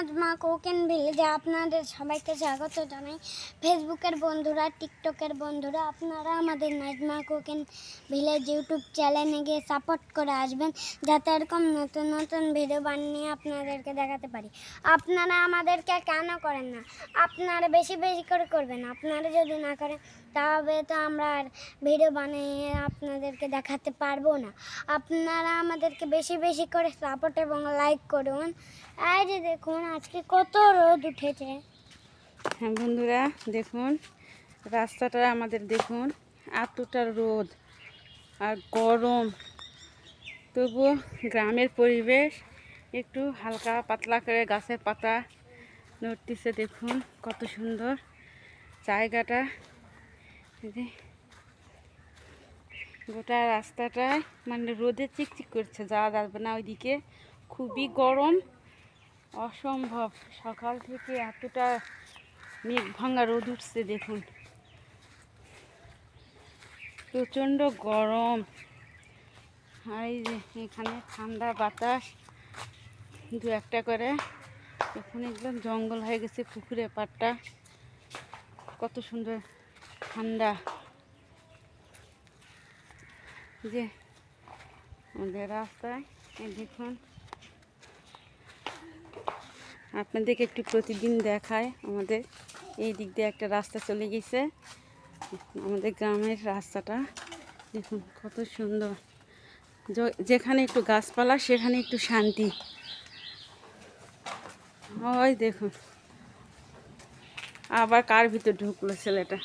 Nazma cocaine ভিলেজে আপনাদের সবাইকে স্বাগত জানাই। ফেসবুকের বন্ধুরা, টিকটকের বন্ধুরা, আপনারা আমাদের নাজমা কোকেন ভিলেজ ইউটিউব চ্যানেলে গিয়ে সাপোর্ট করে আসবেন, যাতে এরকম নতুন নতুন ভিডিও বানিয়ে আপনাদেরকে দেখাতে পারি। আপনারা আমাদেরকে কেন করেন না? আপনারা বেশি বেশি করে করবেন। আপনারা যদি না করেন তবে তো আমরা আর ভিডিও বানিয়ে আপনাদেরকে দেখাতে পারবো না। আপনারা আমাদেরকে বেশি বেশি করে সাপোর্ট এবং লাইক করুন। এই যে দেখুন আজকে কত রোদ উঠেছে। হ্যাঁ বন্ধুরা, দেখুন রাস্তাটা আমাদের, দেখুন এতটা রোদ আর গরম, তবুও গ্রামের পরিবেশ একটু হালকা পাতলা করে গাছের পাতা নড়তেছে। দেখুন কত সুন্দর জায়গাটা। গোটা রাস্তাটায় মানে রোদে চিকচিক করছে, যাওয়া যাবে না ওইদিকে, খুবই গরম, অসম্ভব। সকাল থেকে এতটা মেঘ ভাঙা রোদ উঠছে, দেখুন প্রচণ্ড গরম। আর এই যে এখানে ঠান্ডা বাতাস দু একটা করে। এখন একদম জঙ্গল হয়ে গেছে, পুকুরের পাড়টা কত সুন্দর ঠান্ডা। যে আমাদের রাস্তায় দেখুন, আপনাদেরকে একটু প্রতিদিন দেখায়, আমাদের এই দিক দিয়ে একটা রাস্তা চলে গেছে, আমাদের গ্রামের রাস্তাটা দেখুন কত সুন্দর। যেখানে একটু গাছপালা সেখানে একটু শান্তি। ওই দেখুন আবার কার ভিতর ঢুকলো ছেলেটা।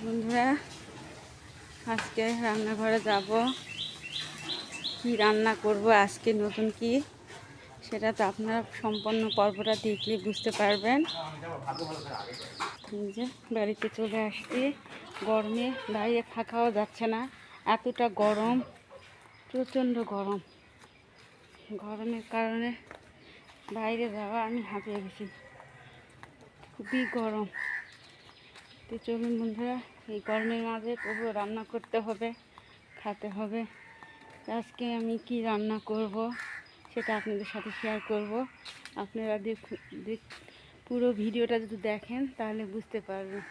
বন্ধুরা, আজকে রান্নাঘরে যাব, কি রান্না করব আজকে, নতুন কি, সেটা তো আপনারা সম্পূর্ণ পর্বটা দেখলে বুঝতে পারবেন। যে বাড়িতে চলে আসছি, গরমে বাইরে থাকাও যাচ্ছে না, এতটা গরম, প্রচণ্ড গরম। গরমের কারণে বাইরে যাওয়া আমি হাঁপিয়ে গেছি, খুবই গরম। তো চলুন বন্ধুরা, এই গরমের মাঝে তবুও রান্না করতে হবে, খেতে হবে। আজকে আমি কি রান্না করব সেটা আপনাদের সাথে শেয়ার করব। আপনারা পুরো ভিডিওটা যদি দেখেন তাহলে বুঝতে পারবেন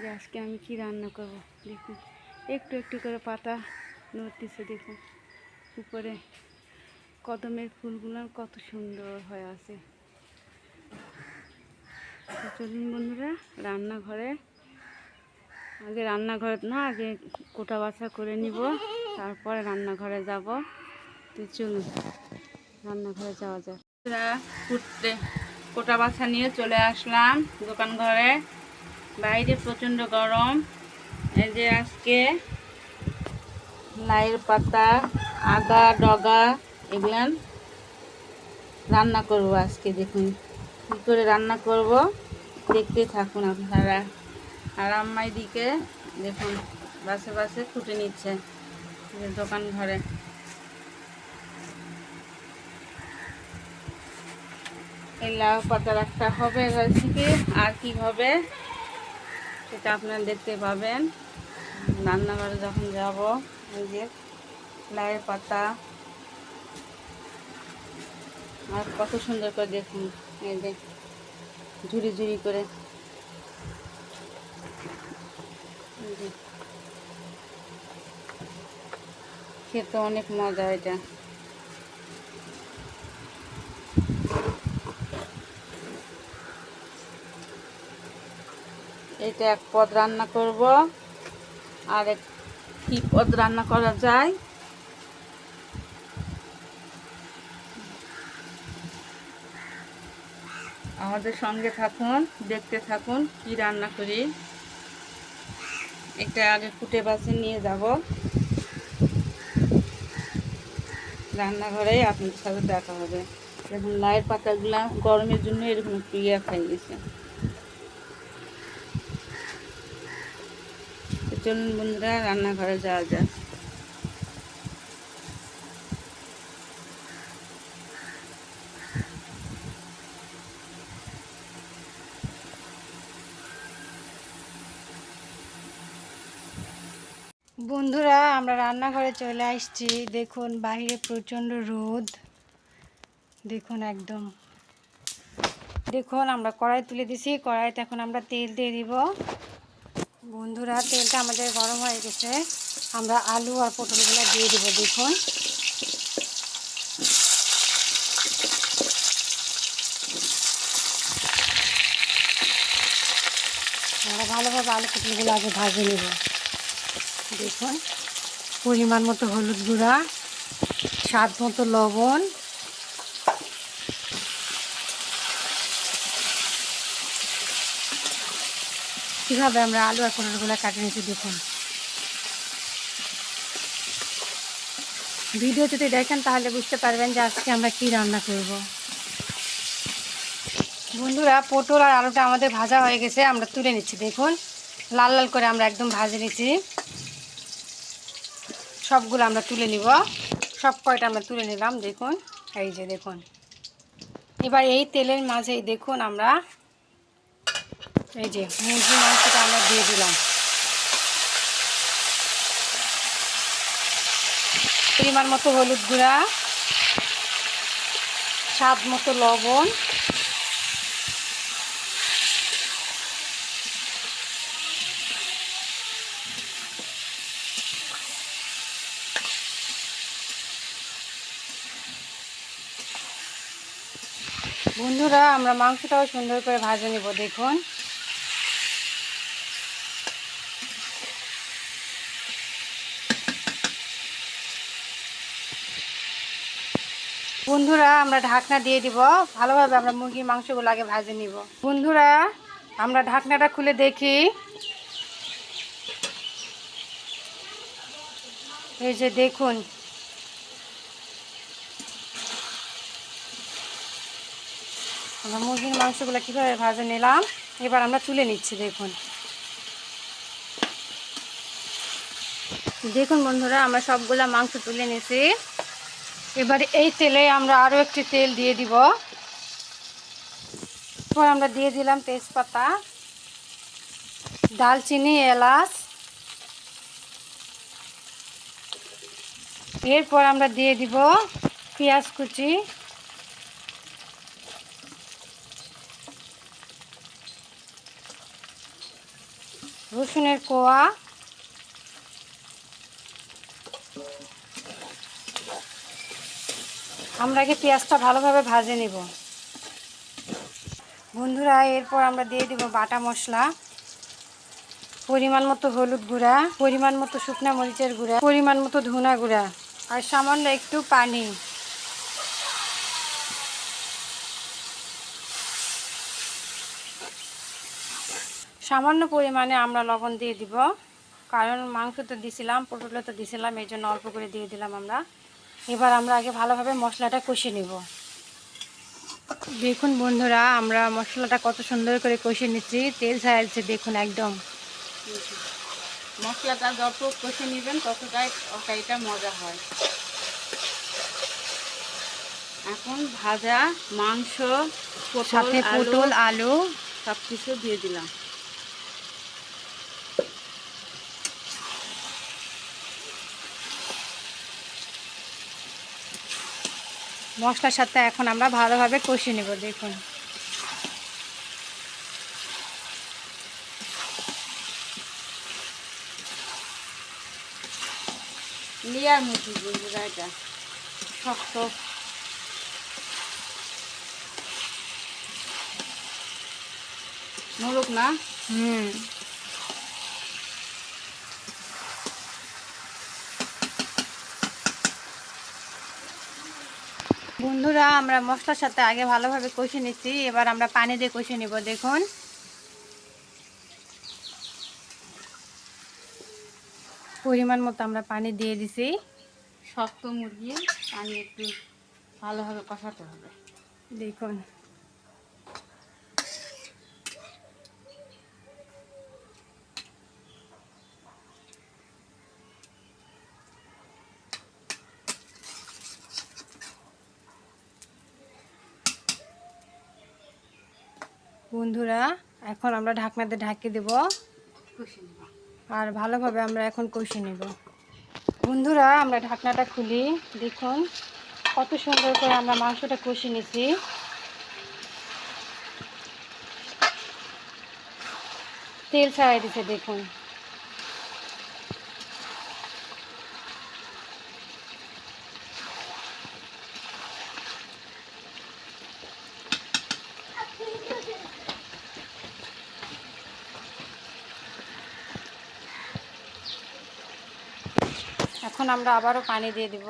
যে আজকে আমি কি রান্না করব। দেখুন একটু একটু করে পাতা নড়তেছে, দেখুন উপরে কদমের ফুলগুলো কত সুন্দর হয়ে আছে। চলুন বন্ধুরা, রান্নাঘরে আগে কোটা বাছা করে নিব, তারপরে রান্নাঘরে যাব। তো চলুন রান্নাঘরে যাওয়া যায়। কোটা বাছা নিয়ে চলে আসলাম দোকান ঘরে। বাইরে প্রচণ্ড গরম। এই যে আজকে লাইয়ের পাতা, আদা, ডগা এগুলান রান্না করব আজকে। দেখুন কী করে রান্না করব, দেখতে থাকুন আপনারা। আর আম্মাই দিকে দেখুন বাসে বাসে ফুটে নিচ্ছে দোকান ঘরে। এই লাউ পাতার একটা হবে রেসিপি, আর কি হবে সেটা আপনারা দেখতে পাবেন রান্নাঘরে যখন যাব। এই যে লাউয়ের পাতা, আর কত সুন্দর করে দেখুন, এই যে ঝুড়ি ঝুড়ি করে। খেতে অনেক মজা এটা। এটা এক পদ রান্না করব, আর এক কি পদ রান্না করা যায় আমাদের সঙ্গে থাকুন, দেখতে থাকুন কি রান্না করি। এটা আগে কুটে বাছে নিয়ে যাব রান্নাঘরে, আপনাদের সাথে দেখা হবে। দেখুন লাউয়ের পাতাগুলা গরমের জন্য এরকম একটু খাই গেছে। চলুন বন্ধুরা রান্নাঘরে যাওয়া যায়। বন্ধুরা আমরা রান্নাঘরে চলে আসছি। দেখুন বাইরে প্রচণ্ড রোদ, দেখুন একদম। দেখুন আমরা কড়াই তুলে দিছি, কড়াইতে এখন আমরা তেল দিয়ে দিব। বন্ধুরা তেলটা আমাদের গরম হয়ে গেছে, আমরা আলু আর পটলগুলো দিয়ে দিব। দেখুন আমরা ভালোভাবে আলু পটলগুলো আগে ভাজে নেব। দেখুন পরিমাণ মতো হলুদ গুঁড়া, স্বাদ মতো লবণ, কীভাবে আমরা আলু আর পটলগুলো কাটে নিয়েছি দেখুন। ভিডিও যদি দেখেন তাহলে বুঝতে পারবেন যে আজকে আমরা কি রান্না করব। বন্ধুরা পটল আর আলুটা আমাদের ভাজা হয়ে গেছে, আমরা তুলে নিচ্ছি। দেখুন লাল লাল করে আমরা একদম ভাজে নিচ্ছি। সবগুলো আমরা তুলে নিব, সব কয়টা আমরা তুলে নিলাম। দেখুন এই যে দেখুন, এবার এই তেলের মাঝেই দেখুন আমরা এই যে মুরগির মাংসটা আমরা দিয়ে দিলাম। পরিমাণ মতো হলুদ গুঁড়া, স্বাদ মতো লবণ, বন্ধুরা আমরা মাংসটাও সুন্দর করে ভাজে নেব। দেখুন বন্ধুরা আমরা ঢাকনা দিয়ে দিব, ভালোভাবে আমরা মুরগির মাংসগুলো আগে ভাজে নিব। বন্ধুরা আমরা ঢাকনাটা খুলে দেখি, এই যে দেখুন আমরা মুরগির মাংসগুলো কীভাবে ভাজে নিলাম। এবার আমরা তুলে নিচ্ছি। দেখুন দেখুন বন্ধুরা আমরা সবগুলা মাংস তুলে নিয়েছি। এবার এই তেলে আমরা আরও একটি তেল দিয়ে দিব। এরপর আমরা দিয়ে দিলাম তেজপাতা, দালচিনি, এলাচ। এরপর আমরা দিয়ে দিব পেঁয়াজ কুচি, রসুনের কোয়া, আমরা আগে পেঁয়াজটা ভালোভাবে ভাজে নেব। বন্ধুরা এরপর আমরা দিয়ে দিব বাটা মশলা, পরিমাণ মতো হলুদ গুঁড়া, পরিমাণ মতো শুকনা মরিচের গুঁড়া, পরিমাণ মতো ধনা গুঁড়া আর সামান্য একটু পানি। সামান্য পরিমাণে আমরা লবণ দিয়ে দিব, কারণ মাংস তো দিছিলাম, পটলে তো দিছিলাম, এই জন্য অল্প করে দিয়ে দিলাম আমরা। এবার আমরা আগে ভালোভাবে মশলাটা কষিয়ে নেব। দেখুন বন্ধুরা আমরা মশলাটা কত সুন্দর করে কষিয়ে নিচ্ছি, তেল ছাড়ছে দেখুন একদম। মশলাটা যত কষে নেবেন ততটাই তরকারিটা মজা হয়। এখন ভাজা মাংস, সাথে পটল আলু সব কিছু দিয়ে দিলাম। মশলার সাথে এখন আমরা ভালোভাবে কষিয়ে নেব। দেখুন লেয়ার মুরগি বন্ধুরা, এটা শক্ত। নরক না। বন্ধুরা আমরা মশলার সাথে আগে ভালোভাবে কষিয়ে নিচ্ছি, এবার আমরা পানি দিয়ে কষিয়ে নেব। দেখুন পরিমাণ মতো আমরা পানি দিয়ে দিছি। শক্ত মুরগি, পানি একটু ভালোভাবে কষাতে হবে। দেখুন বন্ধুরা এখন আমরা ঢাকনাতে ঢাকিয়ে দেব। আর ভালোভাবে আমরা এখন কষে নেব। বন্ধুরা আমরা ঢাকনাটা খুলি, দেখুন কত সুন্দর করে আমরা মাংসটা কষে নিয়েছি। তেল ছাড়াই দিছে দেখুন। এখন আমরা আবারও পানি দিয়ে দিব।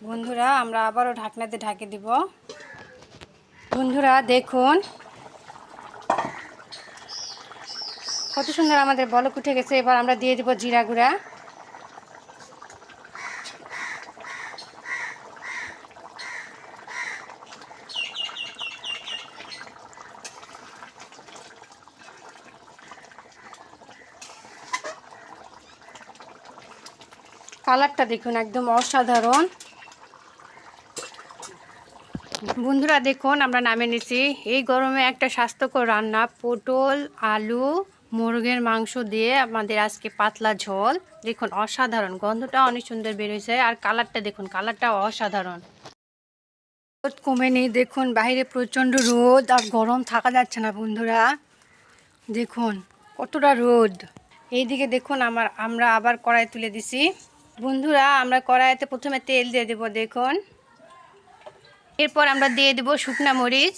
বন্ধুরা আমরা আবারও ঢাকনাতে ঢাকে দিব। বন্ধুরা দেখুন কত সুন্দর আমাদের বলক উঠে গেছে। এবার আমরা দিয়ে দিব জিরা গুঁড়া। কালারটা দেখুন একদম অসাধারণ। বন্ধুরা দেখুন আমরা নামিয়ে নিয়েছি। এই গরমে একটা স্বাস্থ্যকর রান্না, পটল আলু মুরগির মাংস দিয়ে আমাদের আজকে পাতলা ঝোল। দেখুন অসাধারণ, গন্ধটা অনেক সুন্দর বেরোয়েছে। আর কালারটা দেখুন, কালারটা অসাধারণ। রোদ কমেনি, দেখুন বাইরে প্রচণ্ড রোদ আর গরম, থাকা যাচ্ছে না। বন্ধুরা দেখুন কতটা রোদ। এইদিকে দেখুন আমরা আবার কড়াই তুলে দিছি। বন্ধুরা আমরা কড়াইতে প্রথমে তেল দিয়ে দেব দেখুন। এরপর আমরা দিয়ে দেব শুকনা মরিচ।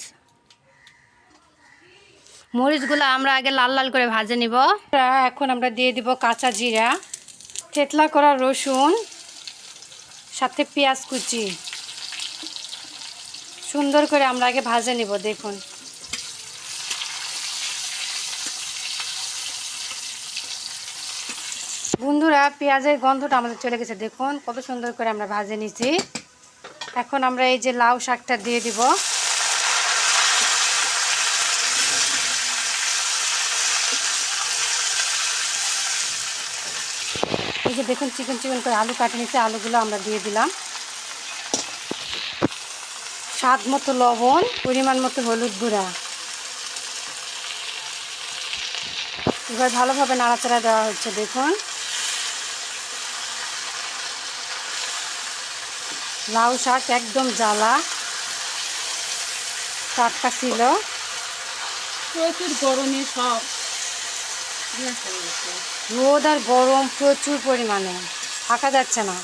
মরিচগুলো আমরা আগে লাল লাল করে ভেজে নিব। এখন আমরা দিয়ে দিব কাঁচা জিরা, থেতলা করা রসুন, সাথে পেঁয়াজ কুচি। সুন্দর করে আমরা আগে ভেজে নিব দেখুন। বন্ধুরা পেঁয়াজের গন্ধটা আমাদের চলে গেছে, দেখুন কত সুন্দর করে আমরা ভেজে নিছি। এখন আমরা এই যে লাউ শাকটা দিয়ে দিব। এই যে দেখুন চিকন চিকন করে আলু কাটে নিচ্ছে, আলুগুলো আমরা দিয়ে দিলাম। স্বাদ মতো লবণ, পরিমাণ মতো হলুদ গুঁড়া। এবার ভালোভাবে নাড়াচাড়া দেওয়া হচ্ছে দেখুন। লাউ শাক একদম জ্বালা, টাটকা ছিল। প্রচুর গরমে সব রোদ আর গরম প্রচুর পরিমাণে, থাকা যাচ্ছে না।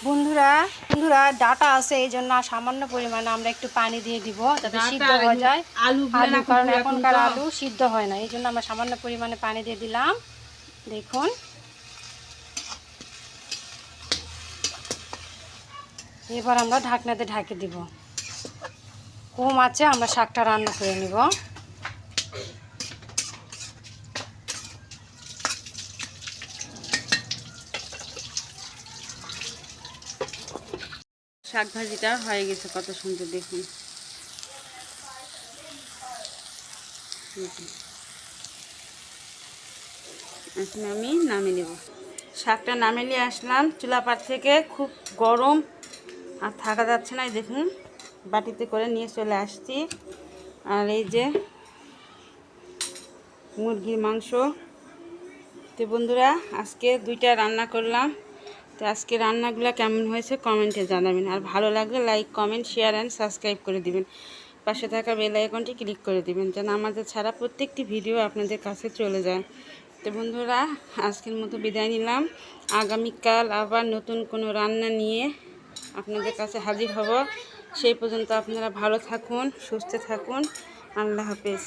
বন্ধুরা ডাটা আছে, এই জন্য সামান্য পরিমাণে আমরা একটু পানি দিয়ে দিব যাতে সিদ্ধ হয়ে যায় আলু, কারণ এখনকার আলু সিদ্ধ হয় না, এই জন্য আমরা সামান্য পরিমাণে পানি দিয়ে দিলাম দেখুন। এবার আমরা ঢাকনাতে ঢাকে দিব। কম আছে আমরা শাকটা রান্না করে নিব। শাক ভাজিটা হয়ে গেছে, কত সুন্দর দেখুন। এখন আমি নামিয়ে নেব। শাকটা নামিয়ে নিয়ে আসলাম চুলাপাট থেকে, খুব গরম আর থাকা যাচ্ছে না। দেখুন বাটিতে করে নিয়ে চলে আসছি। আর এই যে মুরগির মাংস। তো বন্ধুরা আজকে 2টা রান্না করলাম। তো আজকে রান্নাগুলো কেমন হয়েছে কমেন্টে জানাবেন। আর ভালো লাগলে like comment share and subscribe করে দিবেন। পাশে থাকা বেল আইকনটি ক্লিক করে দিবেন যেন আমাদের ছাড়া প্রত্যেকটি ভিডিও আপনাদের কাছে চলে যায়। তো বন্ধুরা আজকের মতো বিদায় নিলাম। আগামীকাল আবার নতুন কোনো রান্না নিয়ে আপনাদের কাছে হাজির হব। সেই পর্যন্ত আপনারা ভালো থাকুন, সুস্থ থাকুন। আল্লাহ হাফেজ।